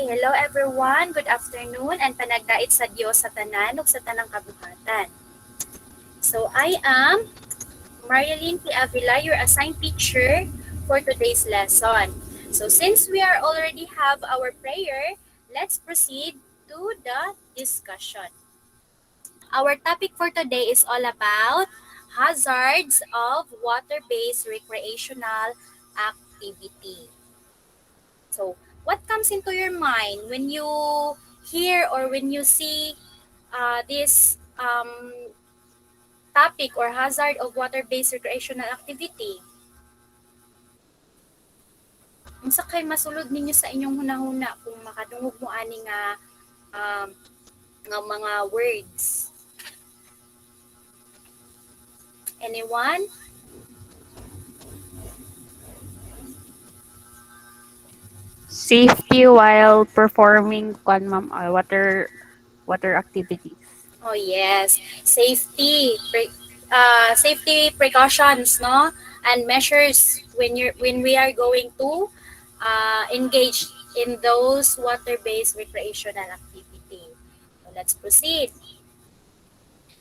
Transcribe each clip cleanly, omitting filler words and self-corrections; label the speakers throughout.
Speaker 1: hello everyone. Good afternoon and panagdait sa Dios sa tanan ug sa tanang kabuhatan. So I am Marilyn P. Avila, your assigned teacher for today's lesson. So since we are already have our prayer, let's proceed to the discussion. Our topic for today is all about hazards of water-based recreational activity. So, what comes into your mind when you hear or when you see this topic or hazard of water-based recreational activity? Unsa kay masulod ninyo sa inyong hunahuna kung makadungog mo ani um, nga mga words? Anyone?
Speaker 2: Safety while performing water activities.
Speaker 1: Oh yes, safety precautions, no, and measures when we are going to engage in those water-based recreational activity. So let's proceed.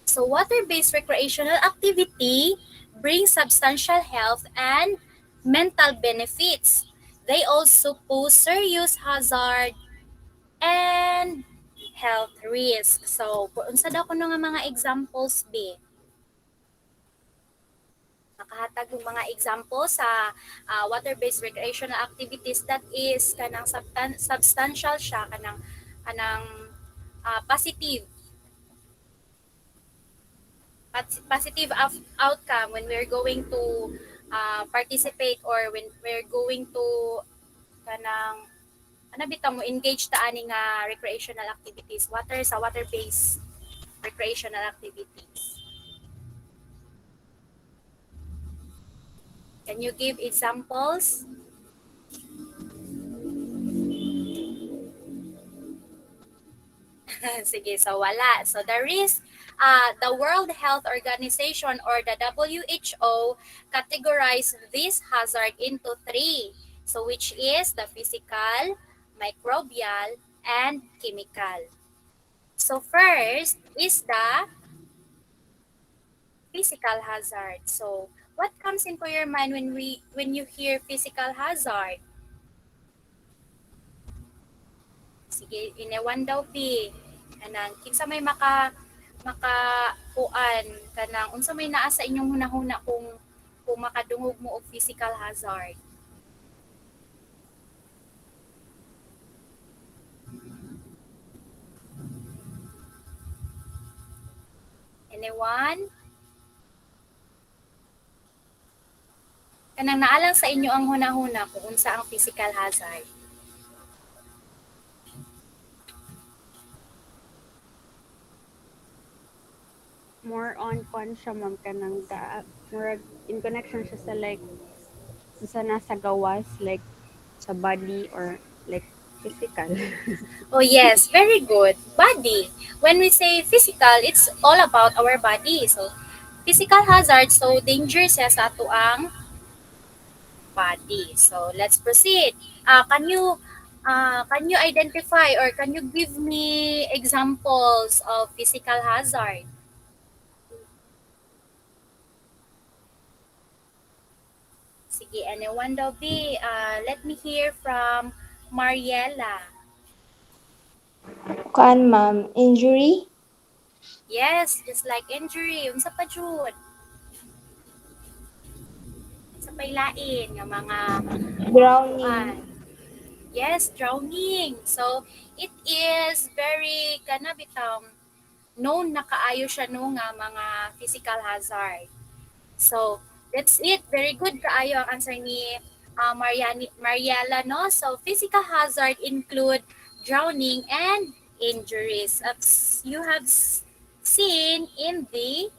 Speaker 1: So water-based recreational activity brings substantial health and mental benefits. They also pose serious hazard and health risk. So, unsa daw kuno nga mga examples be? Nakahatag ng mga example sa water-based recreational activities that is kanang substantial siya kanang positive outcome when we're going to participate or when we're going to kanang ano bitaw mo engage ta ani nga recreational activities water-based recreational activities. Can you give examples? Sige, so wala. So the World Health Organization or the WHO categorized this hazard into three. So which is the physical, microbial, and chemical. So first is the physical hazard. So what comes into your mind when you hear physical hazard? Sige, inewan daw pi. Kanang kinsa may makakuan kanang unsa may naa sa inyong hunahuna kung makadungog mo og physical hazard. Anyone? Kanang naalang sa inyo ang hunahuna kung unsa ang physical hazard.
Speaker 2: More on kon siya ma'am kanang more in connection siya sa like sa nasa gawas like sa body or like physical.
Speaker 1: Oh yes, very good. Body. When we say physical, it's all about our body. So physical hazard, so danger siya sa ato ang body. So let's proceed. Can you identify or can you give me examples of physical hazard? Sige, anyone daw be? Let me hear from Mariela.
Speaker 3: Kuan ma'am, injury,
Speaker 1: Yes, just like injury. Unsa pa jud? Sa pailain nga mga
Speaker 3: drowning,
Speaker 1: yes, drowning. So it is very kanabitang known na kaayo siya no nga mga physical hazard. So, that's it. Very good kaayo ang answer ni Mariela, no? So, physical hazard include drowning and injuries. As you have seen in the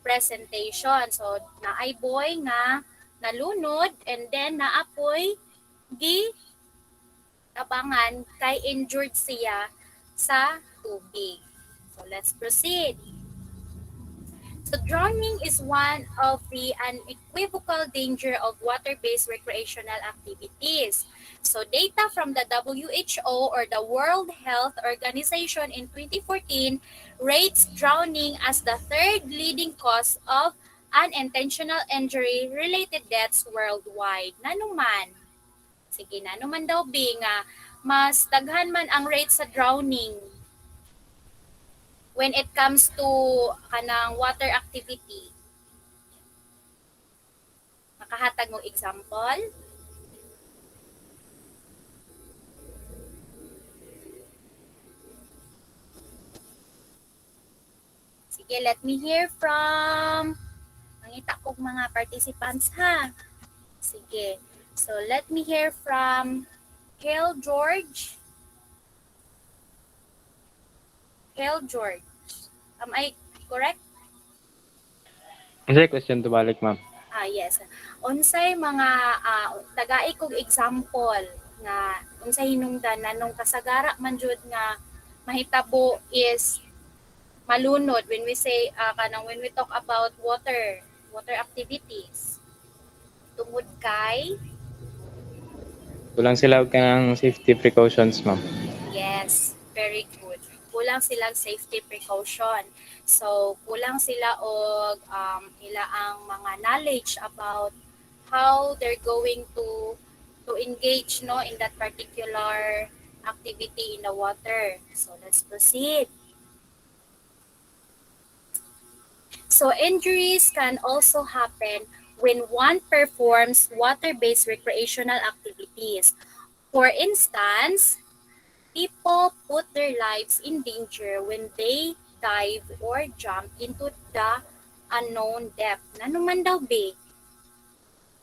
Speaker 1: presentation. So, naay boy nga nalunod and then naapoy gi tabangan kay injured siya sa tubig. So, let's proceed. So drowning is one of the unequivocal danger of water-based recreational activities. So data from the WHO or the World Health Organization in 2014 rates drowning as the third leading cause of unintentional injury-related deaths worldwide. Nanuman? Sige, nanuman daw nga mas daghan man ang rate sa drowning when it comes to kanang water activity. Makahatag mo example? Sige, let me hear from mangita kog mga participants ha. Sige. So, let me hear from Hail George. Hail George. Am I correct?
Speaker 4: Kasi question to balik, ma'am.
Speaker 1: Yes. Unsay mga tagai kog example nga unsay hinungdan nanong kasagara man jud nga mahitabo is malunod when we say when we talk about water activities. Tungod kay
Speaker 4: Kulang sila og kanang safety precautions, ma'am.
Speaker 1: yes, very good. Kulang silang safety precaution. So, kulang sila og ila ang mga knowledge about how they're going to engage no in that particular activity in the water. So, let's proceed. So, injuries can also happen when one performs water-based recreational activities. For instance, people put their lives in danger when they dive or jump into the unknown depth. Ano man daw be?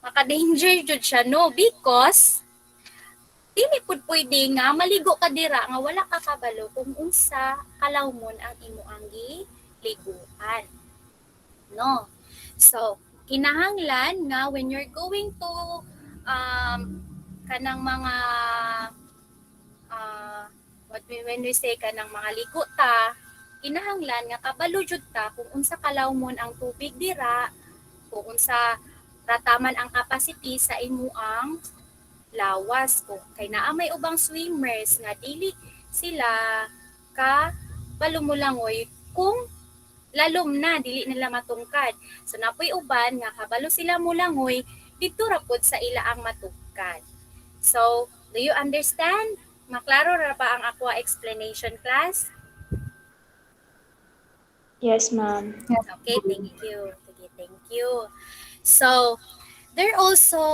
Speaker 1: Maka-danger jud siya no because dili pud pwede nga maligo ka dira nga wala ka kabalo kung unsa kalawmon ang imuang giliguan. No. So, kinahanglan nga when you're going to kanang mga when we say kanang mga ligo ta, kinahanglan nga kabalo jud ta kung unsa kalawmon ang tubig dira, kung unsa rataman ang capacity sa imuang lawas ko. Kay naa may ubang swimmers nga dili sila ka balumulangoy kung lalom na dili nila matungkad. So napoy uban nga kabalo sila mulangoy didto ra pod sa ila ang matungkad. So, do you understand? Maklaro ra ba ang aqua explanation class?
Speaker 3: Yes, ma'am.
Speaker 1: Okay, thank you. Okay, thank you. So, there also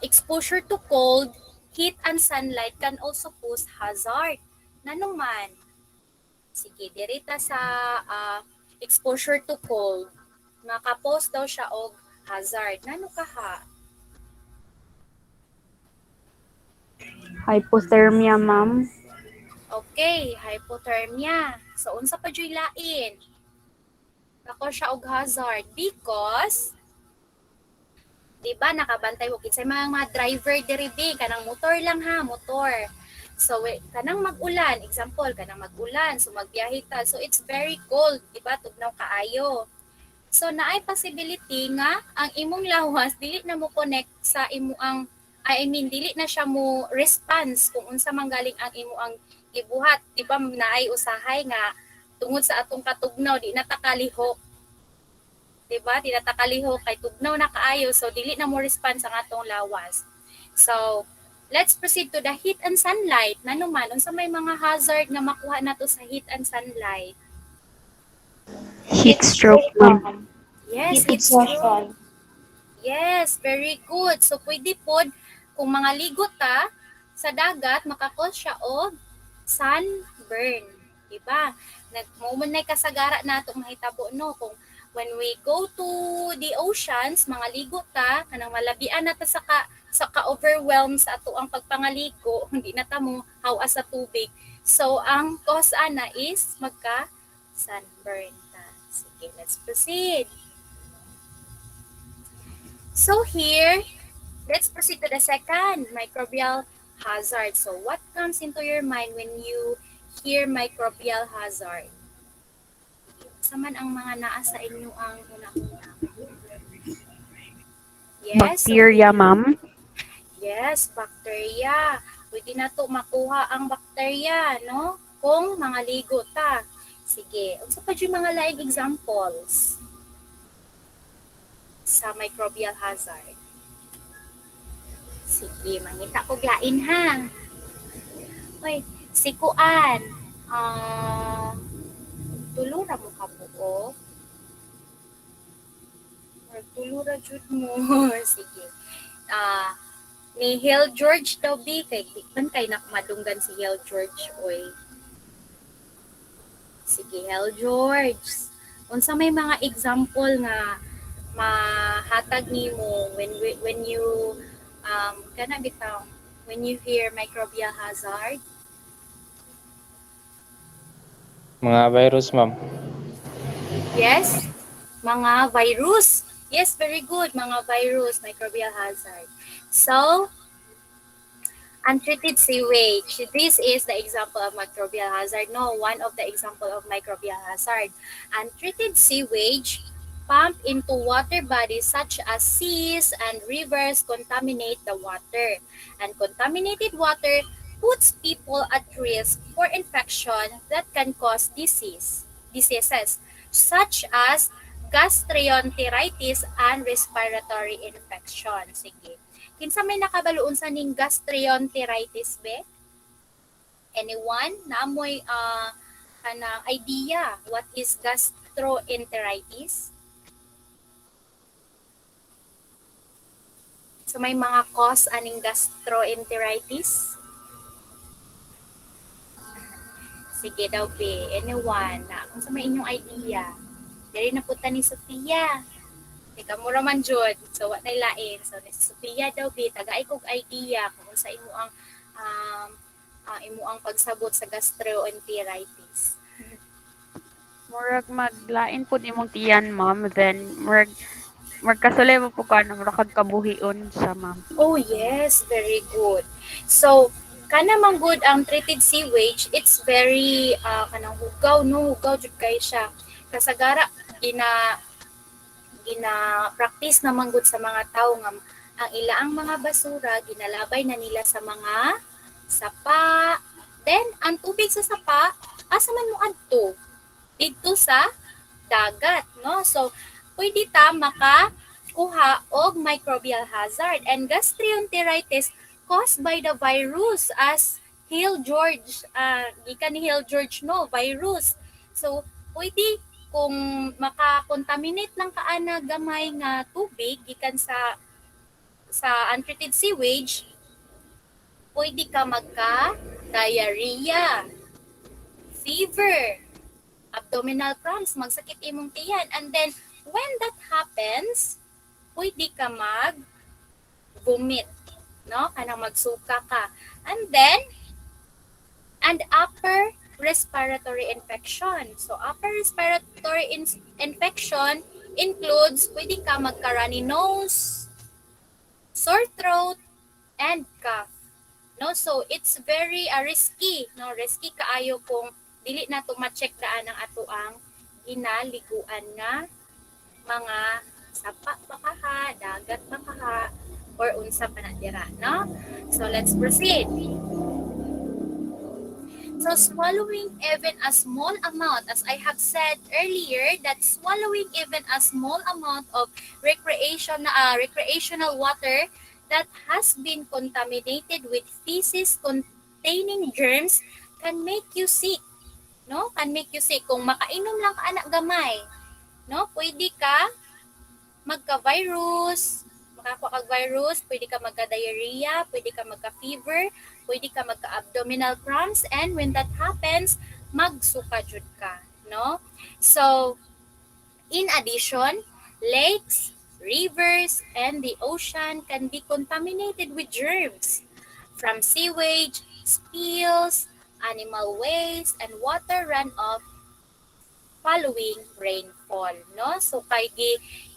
Speaker 1: exposure to cold, heat, and sunlight can also pose hazard. Nanong man? Sige, dirita sa exposure to cold, makapose daw siya og hazard. Nano ka ha?
Speaker 2: Hypothermia, ma'am.
Speaker 1: Okay, hypothermia. So, unsa pa dyo'y lain? Ako siya og hazard because di ba nakabantay mo kinsay mga driver diri be kanang motor lang ha, motor. So kanang mag-ulan, example kanang mag-ulan, so magbiyahe ta. So it's very cold, di ba? Tugnaw kaayo. So naay possibility nga ang imong lawas dili na mo connect sa imuang dili na siya mo response kung unsa manggaling ang imuang gibuhat. Di ba naay usahay nga tungod sa atong katugnaw di natakalihok. Di ba? Di natakalihok kay tugnaw na kaayo so dili na mo response ang atong lawas. So let's proceed to the heat and sunlight. Nanuman unsa may mga hazard nga makuha nato sa heat and sunlight?
Speaker 2: Heat stroke, ma'am.
Speaker 1: Yes,
Speaker 3: Heat
Speaker 1: it's true.
Speaker 3: exhaustion.
Speaker 1: Yes, very good. So, pwede pod, kung mga ligot ta sa dagat, makakos siya og sunburn. Diba? Nagmuman na kasagara nato mahitabo, no? Kung when we go to the oceans, mga ligot ta, kanang malabian na ta sa ka-overwhelm sa ato ang pagpangaligo, hindi na ta mo hawa sa tubig. So, ang cause ana is magka-sunburn ta. Sige, let's proceed. So here, let's proceed to the second, microbial hazard. So what comes into your mind when you hear microbial hazard? Saman ang mga naa sa inyo ang una-una. Yes,
Speaker 2: Bacteria,
Speaker 1: so
Speaker 2: ma'am.
Speaker 1: yes, bacteria. Pwede na to makuha ang bacteria, no? Kung mga ligo ta. Sige, unsa pa yung mga laing examples sa microbial hazard? Sige, mangita ko lain ha. Oy, sikuan. Tulura mo ka buo. Or tulura jud mo. Sige. Ni Hill George daw bi kay man kay nakmadunggan si Hill George oy. Sige, Hill George. Unsa may mga example nga mahatag nimo when you kana bitaw when you hear microbial hazard?
Speaker 4: Mga virus, ma'am.
Speaker 1: Yes, mga virus. Yes, very good. Mga virus, microbial hazard. So, untreated sewage. This is the example of microbial hazard. No, one of the example of microbial hazard. Untreated sewage pump into water bodies such as seas and rivers contaminate the water. And contaminated water puts people at risk for infection that can cause diseases such as gastroenteritis and respiratory infection. Sige. Kinsa may nakabaluon sa ning gastroenteritis be? Anyone? Naamoy kanang idea what is gastroenteritis? So may mga cause aning gastroenteritis? Sige daw be. Anyone? Kung sa may inyong idea. Diri na punta ni Sofia. Teka mo raman jud. So what nay lain. So ni Sofia daw be tagaay kog idea kung sa imo ang pagsabot sa gastroenteritis.
Speaker 2: Murag maglain po imong tiyan, ma'am. Then, murag kasulay mo po ka na murag kabuhion sa ma'am.
Speaker 1: Oh yes, very good. So kana man good ang treated sewage, it's very kanang hugaw no, hugaw jud kay siya. Kasagara gina practice naman good sa mga tawo nga ang ilaang mga basura ginalabay na nila sa mga sapa. Then ang tubig sa sapa asa man mo adto? Dito sa dagat, no? So pwede ta makakuha og microbial hazard and gastroenteritis caused by the virus as Hill George, gikan ni Hill George no, virus. So pwede kung makakontaminate lang kaana gamay nga tubig gikan sa untreated sewage, pwede ka magka-diarrhea, fever, abdominal cramps, magsakit imong tiyan. And then, when that happens, pwede ka mag-vomit, no? Kanang magsuka ka. And then, upper respiratory infection. So, upper respiratory infection includes, pwede ka magka-runny nose, sore throat, and cough. No, so it's very risky, no? Risky kaayo kung dili na to ma-check daan ang ato ang ginaliguan nga mga sapa pa kaha, dagat pa kaha, or unsa pa na dira, no? So let's proceed. So swallowing even a small amount, as I have said earlier, that swallowing even a small amount of recreational water that has been contaminated with feces containing germs can make you sick. No? Can make you sick. Kung makainom lang ka anak gamay, no? Pwede ka magka-virus, makaka-virus, pwede ka magka-diarrhea, pwede ka magka-fever, pwede ka magka-abdominal cramps, and when that happens, magsuka jud ka, no? So, in addition, lakes, rivers, and the ocean can be contaminated with germs from sewage, spills, animal waste, and water runoff following rainfall, no? So kay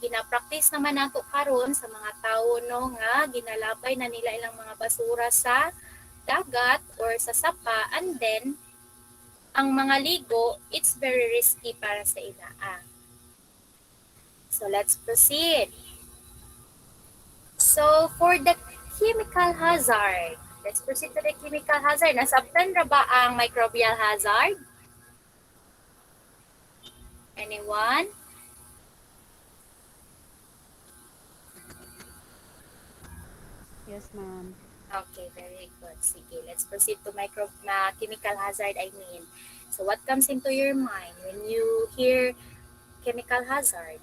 Speaker 1: gina-practice naman nato karon sa mga tawo no nga ginalabay na nila ilang mga basura sa dagat or sa sapa, and then ang mga ligo, it's very risky para sa inaa. So let's proceed. So for the chemical hazard, let's proceed to the chemical hazard. Nasabtan ra ba ang microbial hazard? Anyone?
Speaker 2: Yes, ma'am.
Speaker 1: Okay, very good. Sige, let's proceed to chemical hazard, I mean. So what comes into your mind when you hear chemical hazard?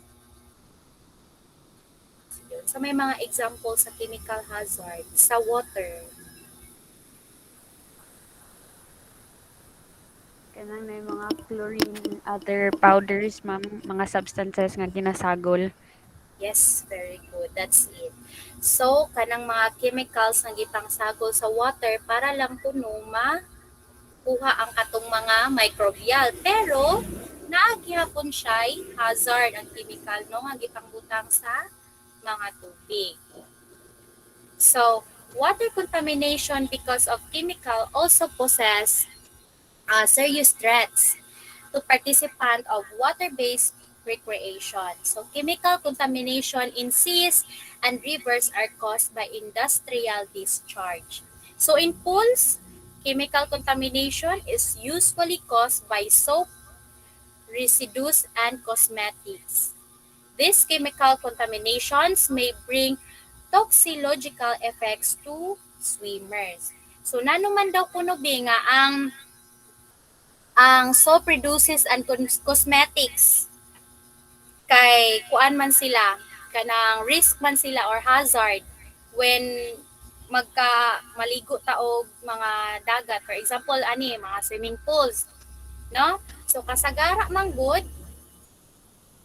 Speaker 1: So may mga examples sa chemical hazard sa water.
Speaker 2: Kanang na mga chlorine and other powders, ma'am, mga substances nga ginasagol.
Speaker 1: Yes, very good. That's it. So, kanang mga chemicals nga gitang sagol sa water para lang kuno makuha ang katong mga microbial. Pero, naagihapon siya'y hazard ang chemical no nga gitang butang sa mga tubig. So, water contamination because of chemical also poses serious threats to participant of water-based recreation. So, chemical contamination in seas and rivers are caused by industrial discharge. So, in pools, chemical contamination is usually caused by soap, residues, and cosmetics. These chemical contaminations may bring toxicological effects to swimmers. So, nanuman daw kuno nga ang soap produces and cosmetics kay kuan man sila kanang risk man sila or hazard when maligo ta og mga dagat, for example ani mga swimming pools, no? So kasagara man gud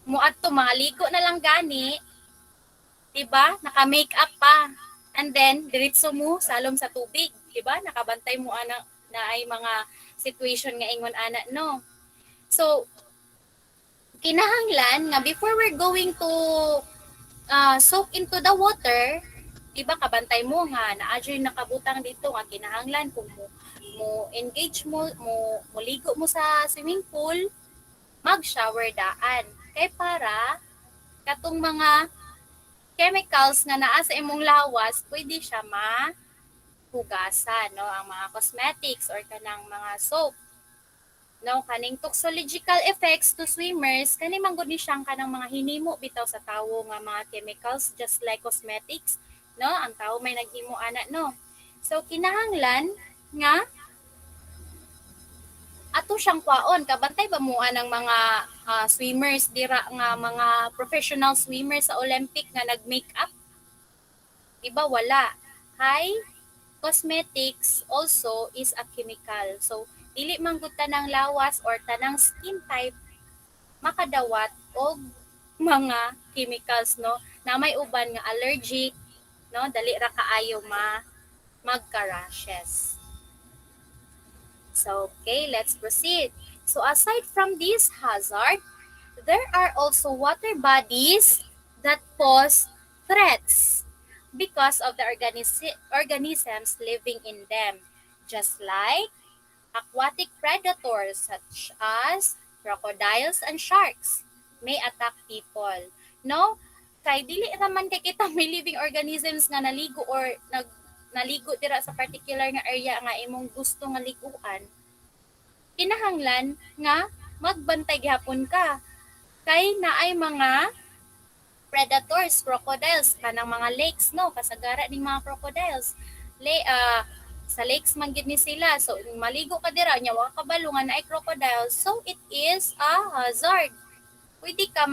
Speaker 1: moadto maligo na lang gani, diba, naka makeup pa, and then diretso mo salom sa tubig, diba, nakabantay mo ana na ay mga situation nga ingon ana, no? So kinahanglan nga before we're going to soak into the water, diba kabantay mo nga naadyoy nakabutang dito nga kinahanglan kung mo engage mo ligo mo sa swimming pool, mag-shower daan kay para katong mga chemicals nga naa sa imong lawas pwede siya mahugasan, no, ang mga cosmetics or kanang mga soap. No, kaning toxicological effects to swimmers kani man gud ni siyang kanang mga hinimo bitaw sa tawo nga mga chemicals just like cosmetics, no, ang tawo may naghimo ana, no. So kinahanglan nga ato siyang kwaon kabantay ba mo anang mga swimmers dira nga mga professional swimmers sa Olympic nga nag-makeup, diba wala. Kay cosmetics also is a chemical. So dili man gud tanang lawas or tanang skin type makadawat og mga chemicals, no, na may uban nga allergic, no, dali ra kaayo magka-rashes. So okay, let's proceed. So aside from this hazard, there are also water bodies that pose threats because of the organisms living in them, just like aquatic predators such as crocodiles and sharks may attack people. No? Kay dili naman kay kita may living organisms nga naligo or naligo dira sa particular nga area nga imong gusto nga liguan. Kinahanglan nga magbantay gihapon ka kay naay mga predators, crocodiles kanang mga lakes, no, kasagara ning mga crocodiles. Sa lakes man gid ni sila. So maligo ka dira nya wa ka balungan na ay crocodile. So it is a hazard. Pwede ka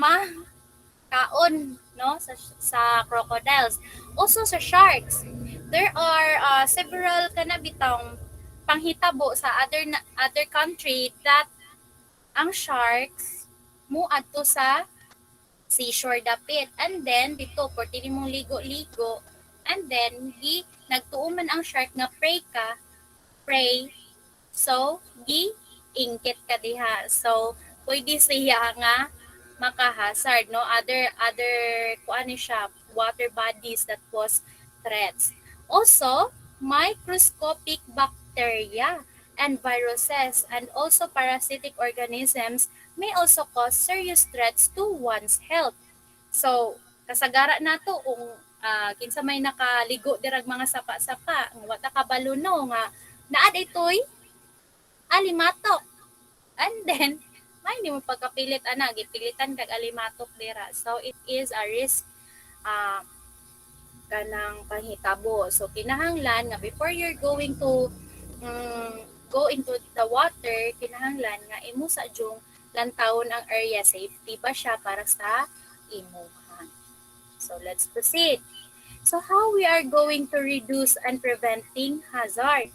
Speaker 1: kaon, no, sa crocodiles. Also sa sharks. There are several kanabitang panghitabo sa other country that ang sharks muadto sa seashore dapit, and then dito porti nimong ligo-ligo, and then nagtuo man ang shark nga prey, so ingkit ka diha, so pwede siya nga makahazard, no, other kuan siya water bodies that pose threats. Also microscopic bacteria and viruses and also parasitic organisms may also cause serious threats to one's health. So, kasagara nato kung kinsa may nakaligo dirag mga sapa-sapa, nga wata kabalo no nga naa daytoy alimatok. And then may hindi mo pagkapilit ana gipilitan kag alimatok dira. So it is a risk uh, kanang panghitabo. So kinahanglan nga before you're going to go into the water, kinahanglan nga imo sa jung lantawon ang area, safety ba siya para sa imuha. So let's proceed. So how we are going to reduce and prevent hazard.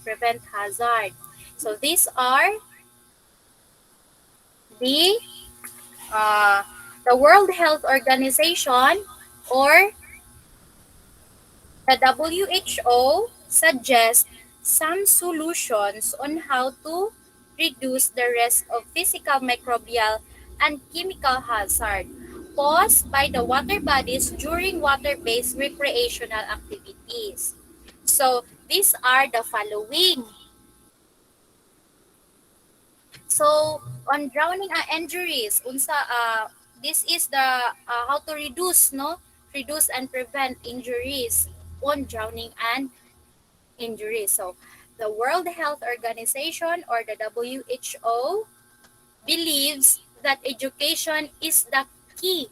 Speaker 1: So these are the the World Health Organization or the WHO suggests some solutions on how to reduce the risk of physical, microbial, and chemical hazard caused by the water bodies during water-based recreational activities. So, these are the following. So, on drowning injuries, this is the how to reduce and prevent injuries on drowning and injuries. So, the World Health Organization or the WHO believes that education is the key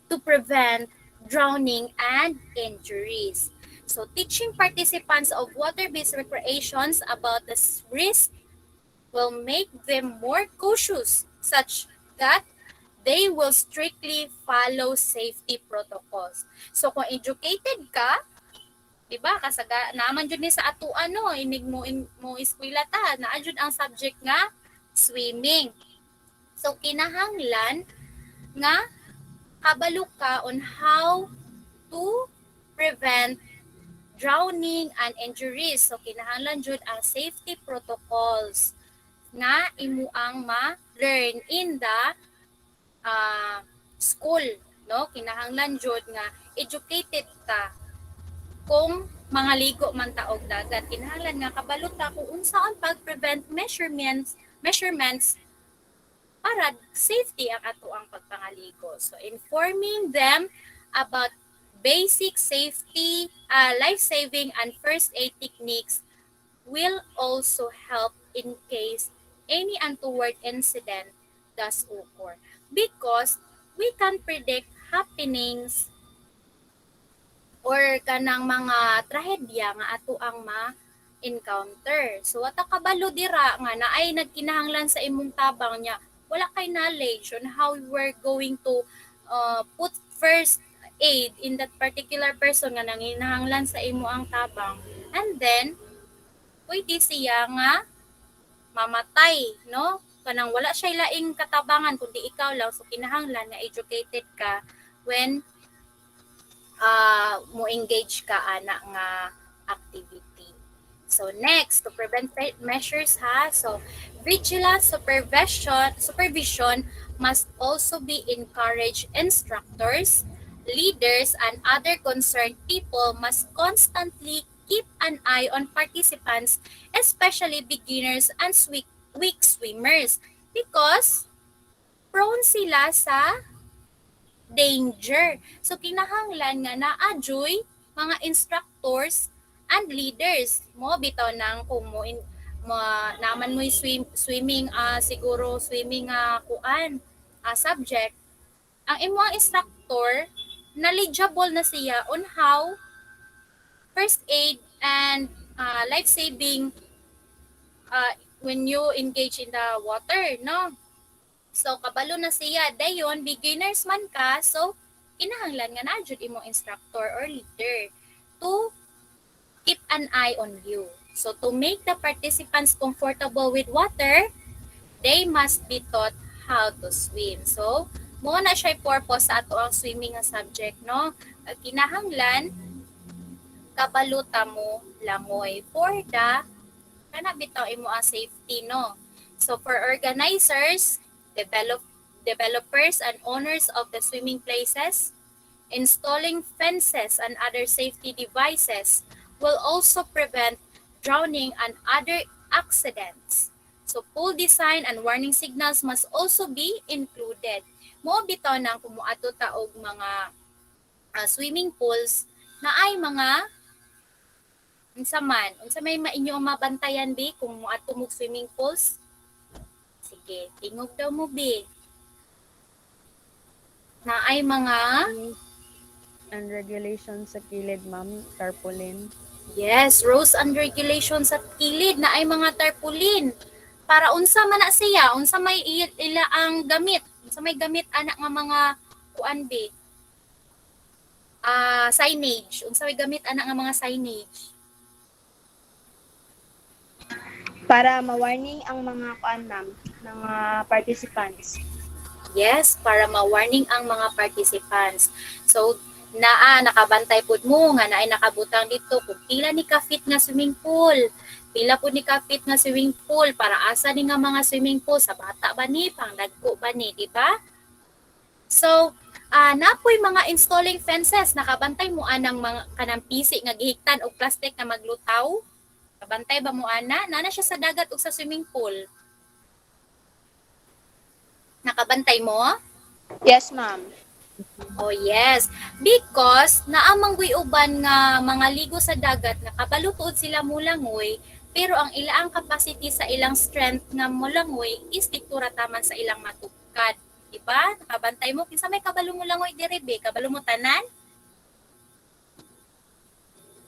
Speaker 1: to prevent drowning and injuries. So, teaching participants of water-based recreations about the risk will make them more cautious, such that they will strictly follow safety protocols. So, kung educated ka, diba, kasaga, naaman dyan ni sa ato, inig mo eskwela ta, naan dyan ang subject nga, swimming. So, kinahanglan nga, kabalo ka on how to prevent drowning and injuries. So, kinahanglan dyan ang safety protocols nga imo ang ma-learn in the school, no? Kinahanglan jud nga educated ka kung mga ligo man ta og dagat. Kinahanglan nga kabalo ta kung unsaon pag-prevent measurements para safety ang ato ang pagpangaligo. So informing them about basic safety, life-saving and first aid techniques will also help in case any untoward incident does occur, because we can predict happenings or kanang mga trahedya nga ato ang ma-encounter. So wata kabalo dira nga naay nagkinahanglan sa imong tabang niya, wala kay knowledge on how we're going to put first aid in that particular person nga nanginahanglan sa imo ang tabang, and then pwede siya nga mamatay, no? Kanang wala siya laing katabangan kundi ikaw lang. So kinahanglan nga educated ka when mo engage ka ana nga activity. So next, to prevent measures so vigilant supervision must also be encouraged. Instructors, leaders, and other concerned people must constantly keep an eye on participants, especially beginners and weak swimmers, because prone sila sa danger. So kinahanglan nga naadyoy mga instructors and leaders mo bitaw nang kung naman mo swimming siguro swimming subject, ang imong instructor knowledgeable na siya on how first aid and life-saving when you engage in the water, no? So, kabalo na siya. Dayon, beginners man ka, so, kinahanglan nga na jud imong instructor or leader to keep an eye on you. So, to make the participants comfortable with water, they must be taught how to swim. So, mo na siya purpose sa ato ang swimming nga subject, no? Kinahanglan kabaluta mo langoy for the kana bitaw imo ang safety, no? So for organizers, developers and owners of the swimming places, installing fences and other safety devices will also prevent drowning and other accidents. So pool design and warning signals must also be included. Mo bitaw nang kumuadto ta og mga swimming pools na ay mga unsa man, unsa may mainyo mabantayan bi kung moadto mo swimming pools? Sige, tingog daw mo bi. Na ay mga
Speaker 2: Rules and regulations sa kilid, ma'am. Tarpaulin.
Speaker 1: yes, rules and regulations sa kilid na ay mga tarpaulin. Para unsa man na siya, unsa may ila ang gamit, unsa may gamit anak nga mga kuan bi. Signage, unsa may gamit anak nga mga signage.
Speaker 3: Para ma-warning ang mga kuan ma'am, mga participants.
Speaker 1: Yes, para ma-warning ang mga participants. So, nakabantay pud mo nga naay nakabutang dito kung pila ni ka-fit nga swimming pool. Pila pud ni ka-fit nga swimming pool para asa ni nga mga swimming pool sa bata ba ni, pangdagko ba ni, di ba? So, napoy mga installing fences, nakabantay mo anang mga kanang pisi nga gihiktan og plastic na maglutaw. Kabantay ba mo ana? Nana siya sa dagat ug sa swimming pool. Nakabantay mo?
Speaker 3: Yes ma'am.
Speaker 1: Oh yes, because naamanggoy uban nga mga ligo sa dagat nakabalutood sila mulangoy pero ang ilang capacity sa ilang strength nga mulangoy is dito ra taman sa ilang matugkad, di ba? Nakabantay mo kinsa may kabalo mulangoy diri be, kabalo mo tanan?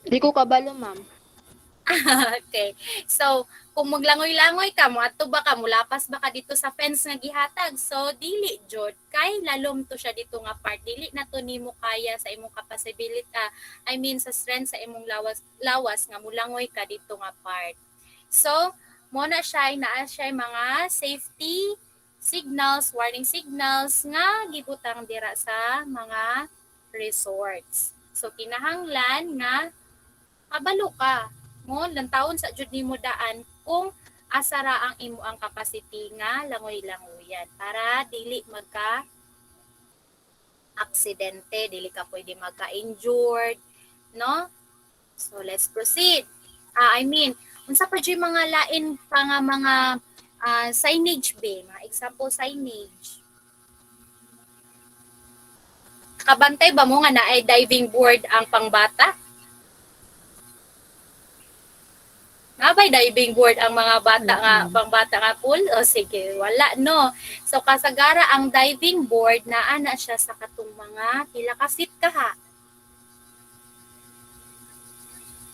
Speaker 3: Di ko kabalo ma'am.
Speaker 1: Okay. So, kung maglangoy-langoy ka, moadto ba ka, mulapas ba ka dito sa fence nga gihatag? So, dili jud kay lalom to siya dito nga part. Dili na to nimo kaya sa imong capacity, sa strength sa imong lawas nga mulangoy ka dito nga part. So, mo na siya naa siya mga safety signals, warning signals nga gibutang dira sa mga resorts. So, kinahanglan nga kabalo ka mo lantawon sa jud nimo daan kung asa ra ang imo ang capacity nga langoy-langoyan para dili magka aksidente, dili ka pwede magka-injured, no? So let's proceed. Unsa pa jud mga lain pa nga mga signage be, mga example signage. Kabantay ba mo nga naay diving board ang pangbata? Nabay diving board ang mga bata nga pangbata nga pool? O sige, wala no. So kasagara ang diving board na ana siya sa katong mga pila ka feet ka ha.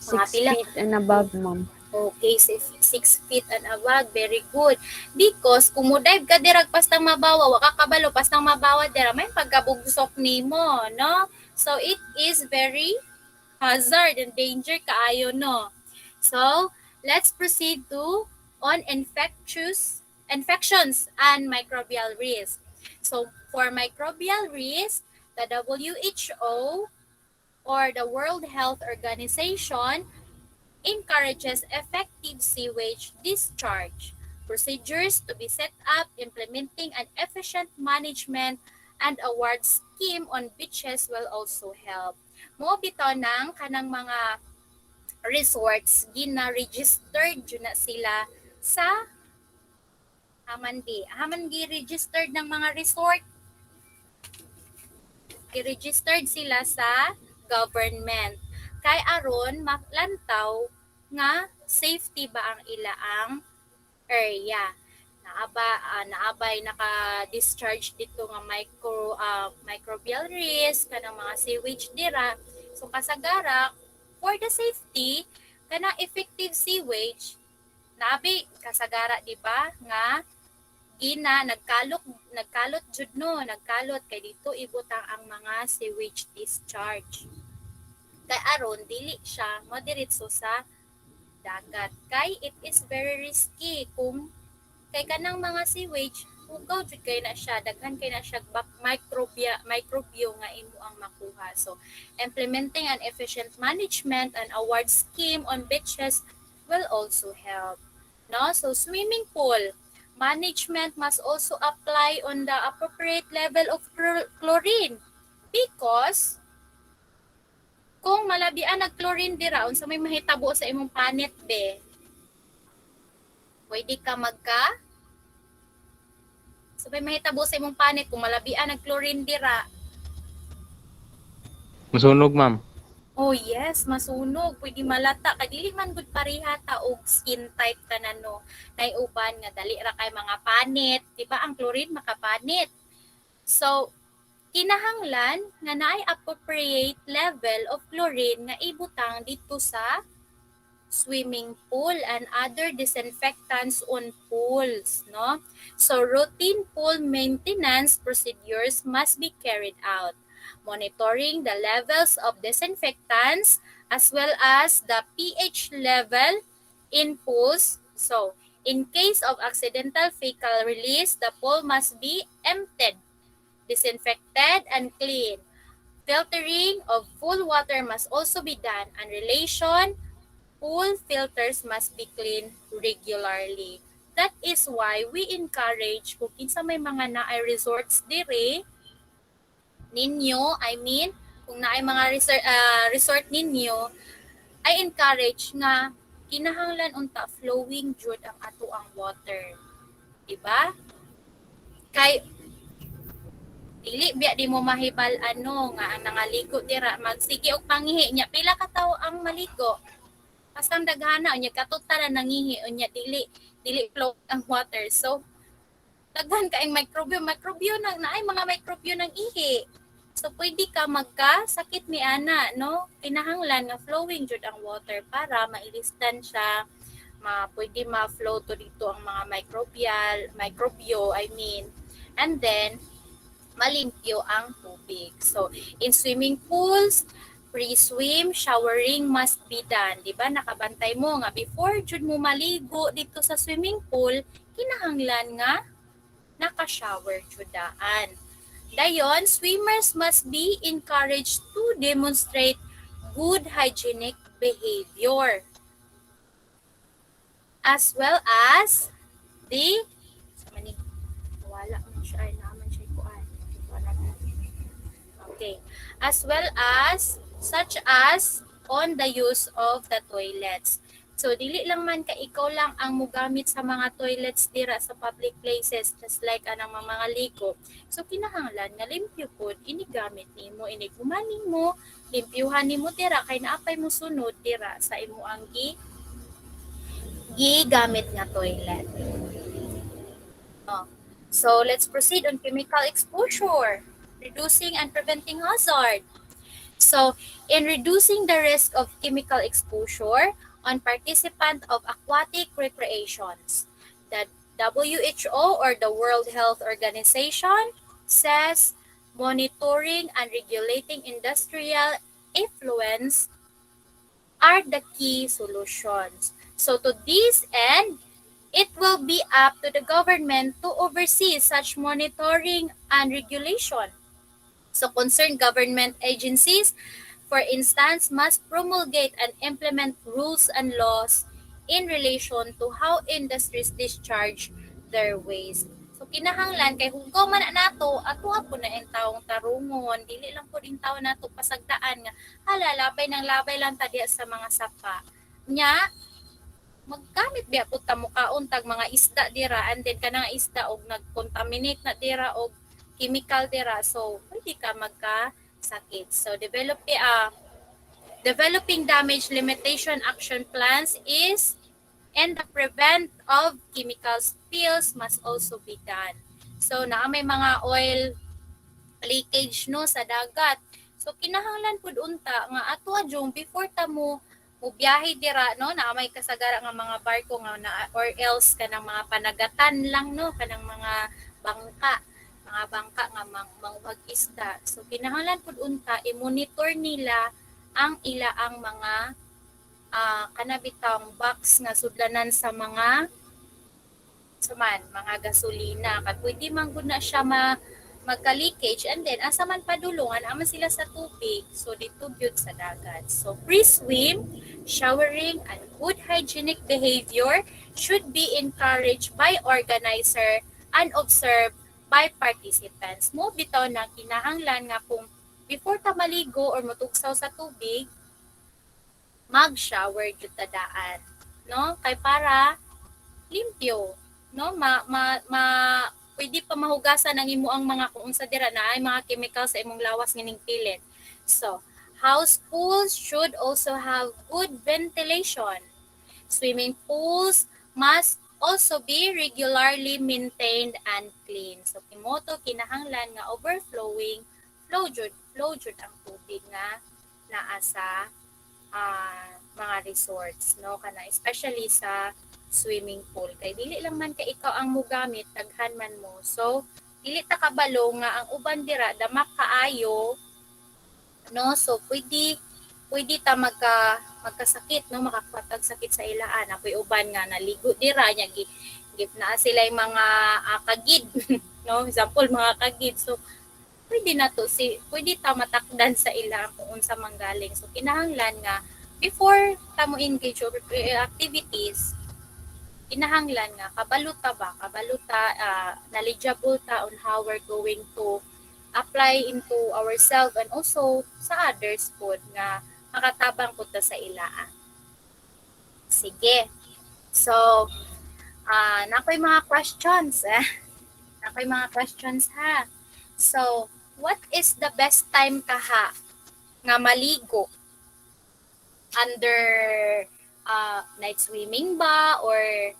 Speaker 2: 6 feet and above, ma'am.
Speaker 1: Okay, 6 feet and above, very good. Because kung mo dive ka dirag pastang mabawa, wa ka kabalo pastang mabawa dira may pagkabugsok nimo, no? So it is very hazard and danger kaayo no. So let's proceed to on infections and microbial risk. So for microbial risk, the WHO or the World Health Organization encourages effective sewage discharge. Procedures to be set up, implementing an efficient management and award scheme on beaches will also help. Mo bitaw nang kanang mga resorts gina-registered jud na sila sa haman gi-registered ng mga resort, gi-registered sila sa government kay aron maklantaw nga safety ba ang ilaang area. Naabay naka-discharge dito nga microbial risk kanang mga sewage dira. So kasagara for the safety kana effective sewage nabi kasagara di ba nga nagkalot jud no, nagkalot kay dito ibutang ang mga sewage discharge. Kay aron dili siya madiretso sa dagat kay it is very risky kung kay kanang mga sewage ugaw jud kay na siya, daghan kay na siya microbio nga imo ang makuha. So implementing an efficient management and award scheme on beaches will also help, no? So swimming pool management must also apply on the appropriate level of chlorine because kung malabian nag chlorine dira unsa may mahitabo sa imong panit be, Pwede ka sabay mahitabo sa imong panit kung malabian ng chlorine dira.
Speaker 4: Masunog, ma'am.
Speaker 1: Oh yes, masunog, pwede malata kay dili man gud pareha ta og skin type tanan no. Nay uban nga dali ra kay mga panit, di ba? Ang chlorine makapanit. So kinahanglan nga naay appropriate level of chlorine nga ibutang dito sa swimming pool and other disinfectants on pools, no? So routine pool maintenance procedures must be carried out, monitoring the levels of disinfectants as well as the pH level in pools. So, in case of accidental fecal release, the pool must be emptied, disinfected, and cleaned. Filtering of pool water must also be done, and relation pool filters must be cleaned regularly. That is why we encourage kung kinsa may mga naay resorts dire ninyo, kung naay mga resort ninyo, I encourage nga kinahanglan unta flowing jud ang ato ang water. Diba? Kay dili biya di mo mahibal nga ang nangaligo dira magsige og pangihi nya pila ka tawo ang maligo. Pasang daghana unya katutan na nangihi unya dili flow ang water. So daghan kaayong microbio naay mga microbio ng ihi. So pwede ka magkasakit ni ana, no? Kinahanglan nga flowing jud ang water para mailistan siya, pwede ma-flow to dito ang mga microbio, and then malimpyo ang tubig. So in swimming pools, pre-swim, showering must be done. Di ba? Nakabantay mo nga before jud mo maligo dito sa swimming pool, kinahanglan nga naka-shower judaan. Dayon, swimmers must be encouraged to demonstrate good hygienic behavior as well as as well as such as on the use of the toilets. So dili lang man ka ikaw lang ang mugamit sa mga toilets dira sa public places just like anang mga ligo. So kinahanglan nga limpyo pod inigamit nimo, inigumaning mo, limpyuhan nimo dira kay naapay mo sunod dira sa imo ang gigamit nga toilet. So let's proceed on chemical exposure, reducing and preventing hazard. So in reducing the risk of chemical exposure on participant of aquatic recreations, the WHO or the World Health Organization says monitoring and regulating industrial effluents are the key solutions. So to this end, it will be up to the government to oversee such monitoring and regulation. So concerned government agencies, for instance, must promulgate and implement rules and laws in relation to how industries discharge their waste. So kinahanglan kay hugaw man nato ato po na ang taong tarungon, dili lang po din tawo nato pasagdaan nga labay lang ta diya sa mga sapa. Nya maggamit biya pud ta mukaon tag mga isda dira and then kanang isda og nagcontaminate na dira og chemical dira, so pwede ka magkasakit. So developing damage limitation action plans and the prevent of chemical spills must also be done. So naa may mga oil leakage no sa dagat. So kinahanglan pud unta nga ato adjong before ta mo biyahe dira no na may kasagara nga mga barko nga or else kanang mga panagatan lang no kanang mga bangka nga mangwag isda. So kinahanglan pud unta i-monitor nila ang ilaang mga kanabitang box nga sudlanan sa mga gasolina kag pwede man gud na siya magka-leakage and then asa man padulungan aman sila sa tubig, so dito gyud sa dagat. So pre-swim, showering, and good hygienic behavior should be encouraged by organizer and observed by participants. Mo bitaw na kinahanglan nga kung before ta maligo or matugsaw sa tubig, mag-shower jud ta daan, no? Kay para limpyo, no? Pwede pa mahugasan ang imo ang mga kung unsa dira na ay mga chemical sa imong lawas ngining pilit. So, house pools should also have good ventilation. Swimming pools must also be regularly maintained and clean. So, kimoto kinahanglan nga overflowing, flow jud ang tubig nga naa sa mga resorts, no, kana especially sa swimming pool kay dili lang man kay ikaw ang mogamit, daghan man mo, so dili ta kabalo nga ang uban dira dama kaayo, no, so pwede ta magkasakit, no, makakapatag sakit sa ilaan. Ako'y uban nga naligo dira nya gip na sila yung mga kagid no, example mga kagid, so pwede ta matakdan sa ila kung unsa manggaling. So kinahanglan nga before ta mo engage or activities, kinahanglan nga kabalo ta, knowledgeable ta on how we're going to apply into ourselves and also sa others pod nga makatabang pud ta sa ilaan. Sige. So, nakoy mga questions. Nakoy mga questions ha. So, what is the best time kaha nga maligo? Under night swimming ba or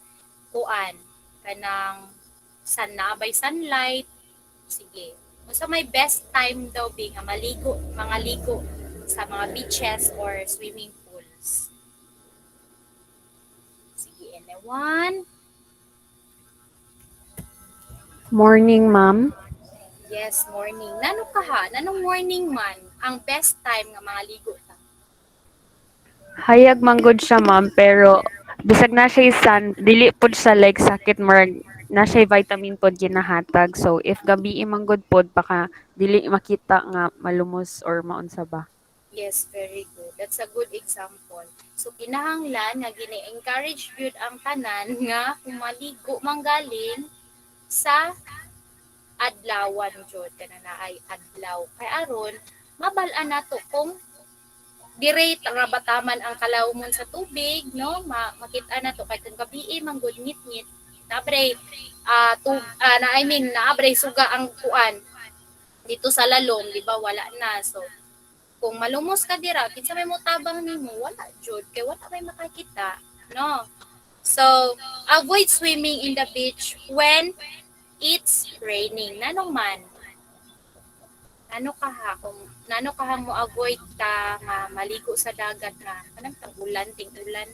Speaker 1: kuan kanang by sunlight? Sige. Unsa may best time daw bi nga mga ligo sa mga beaches or swimming pools? Sige, anyone?
Speaker 2: Morning, ma'am.
Speaker 1: Yes, morning. Nano kaha? Nanong morning man ang best time nga mga ligo ta?
Speaker 2: Hayag manggod siya, ma'am, pero bisag na siya sun, dili pod sa like sakit murag na siya vitamin pod ginahatag. So if gabi manggod pod baka dili makita nga malumos or maunsa ba.
Speaker 1: Yes, very good. That's a good example. So kinahanglan nga gini-encourage gyud ang tanan nga kung maligo manggaling sa adlawan jud kana na ay adlaw. Kay aron mabal-an nato kung dire rabataman ang kalawmon sa tubig, no? Makita na to kay kung gabi manggod ngit-ngit. Nabre naabre suga ang kuan dito sa lalom, di ba? Wala na. So kung malumos ka dira, kinsa may motabang nimo, wala jud kay wala may makakita, no? So, avoid swimming in the beach when it's raining. Nanong man? Nano ka mo avoid ta nga maligo sa dagat na kanang tag-ulan, ting-ulan.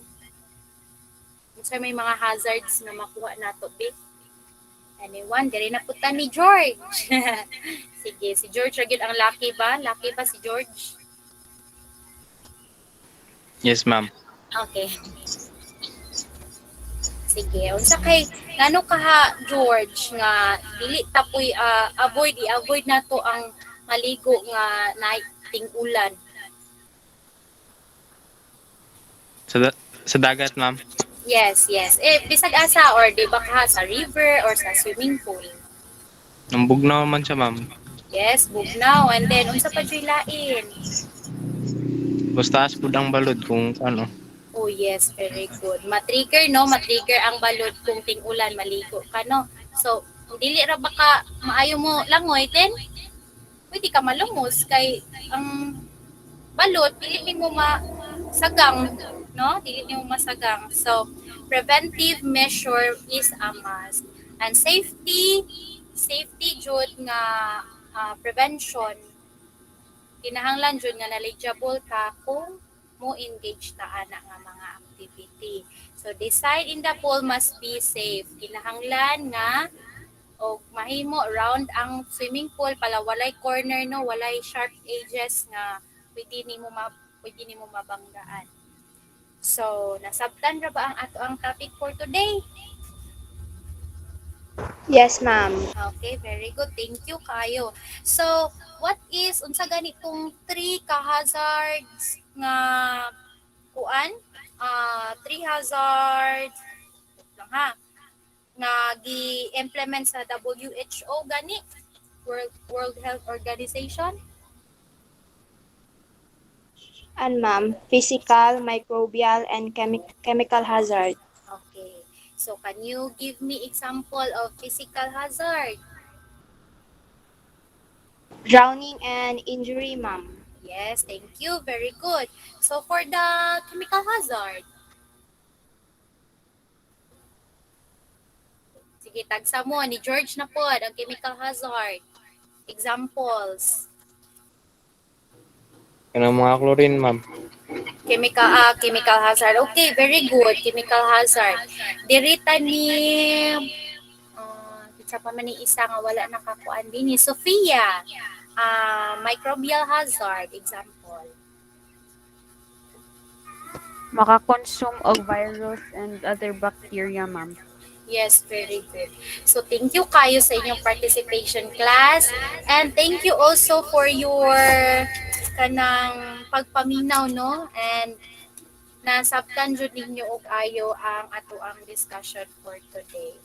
Speaker 1: Unsa may mga hazards na makuha nato, bit? Anyone, diri na puta ni George. Sige, si George ra gyud ang lucky ba? Lucky ba si George?
Speaker 4: Yes, ma'am.
Speaker 1: Okay. Sige, unsa kay ngano kaha George nga dili tapoy avoid nato ang maligo nga night ting-ulan.
Speaker 4: Sa dagat, ma'am.
Speaker 1: Yes. Bisag asa or di ba ka sa river or sa swimming pool.
Speaker 4: Ang bugnaw man siya, ma'am.
Speaker 1: Yes, bugnaw. And then, unsa pa dyo'y lain?
Speaker 4: Basta pud ang balod kung ano.
Speaker 1: Oh yes, very good. Matrigger, no? Matrigger ang balod kung ting-ulan, maligo ka, no? So, kung dili ra ba ka maayo mo langoy, then, pwede ka malumos kay ang balot, dili mo masagang, no? Dili mo masagang. So, preventive measure is a must. And safety jud nga prevention, kinahanglan jud nga knowledgeable ka kung mo engage ta ana nga mga activity. So, decide in the pool must be safe. Kinahanglan nga o mahimo round ang swimming pool pala walay corner, no, walay sharp edges nga pwede nimo mabanggaan. So nasabtan ra ba ang ato ang topic for today?
Speaker 3: Yes, ma'am.
Speaker 1: Okay, very good, thank you kayo. So what is unsa ganitong 3 ka hazards nga kuan, 3 hazards lang ha nga gi-implement sa WHO gani, World Health Organization?
Speaker 3: And ma'am, physical, microbial, and chemical hazard.
Speaker 1: Okay. So can you give me example of physical hazard?
Speaker 3: Drowning and injury, ma'am.
Speaker 1: Yes, thank you. Very good. So for the chemical hazard, sige, tagsa mo. Ni George na po ang chemical hazard. Examples.
Speaker 4: Kanang mga chlorine, ma'am.
Speaker 1: Chemical hazard. Okay, very good. Chemical hazard. Dirita ni isa pa man ni isa nga wala nakakuan din ni Sofia. Microbial hazard example.
Speaker 2: Makakonsume og virus and other bacteria, ma'am.
Speaker 1: Yes, very good. So thank you kayo sa inyong participation class and thank you also for your kanang pagpaminaw no and nasabtan jud ninyo og ayo ang ato ang discussion for today.